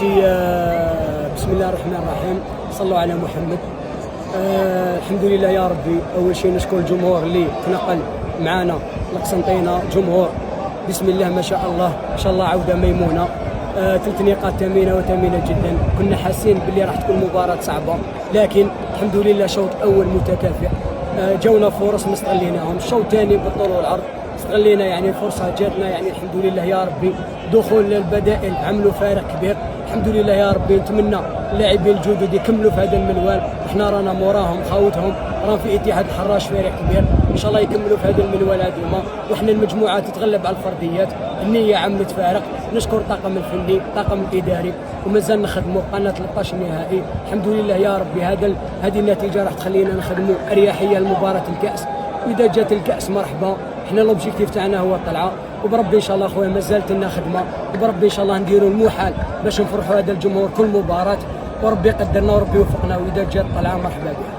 شيء بسم الله الرحمن الرحيم، صلوا على محمد. الحمد لله يا ربي. اول شيء نشكر الجمهور اللي تنقل معنا لقسنطينه، جمهور بسم الله ما شاء الله، ان شاء الله عوده ميمونه. 3 نقاط ثمينه وثمينه جدا. كنا حاسين باللي راح تكون مباراه صعبه، لكن الحمد لله شوط اول متكافئ. جونا فرص ما استغليناهم. الشوط الثاني بالطول والعرض استغلينا يعني فرصه جاتنا، يعني الحمد لله يا ربي. دخول البدائل عملوا فارق كبير الحمد لله يا ربي. نتمنى اللاعبين الجدد يكملوا في هذا المنوال، احنا رانا موراهم خاوتهم، راهم في اتحاد الحراش فارق كبير، ان شاء الله يكملوا في هذا المنوال هذوما. واحنا المجموعه تتغلب على الفرديات، النيه عملت فارق. نشكر الطاقم الفني، الطاقم الاداري، ومازال نخدموا. بقالنا 13 نهائي الحمد لله يا ربي. هذه النتيجه راح تخلينا نخدموا اريحيه لمباراه الكاس، واذا جات الكاس مرحبا. احنا لوبجيكتيف تاعنا هو الطلعه، وبربي ان شاء الله خويا مازالت لنا خدمه، وبربي ان شاء الله نديروا المحال باش نفرحوا هذا الجمهور كل مباراه، وربي يقدرنا وربي يوفقنا، واذا جات الطلعه مرحبا بها.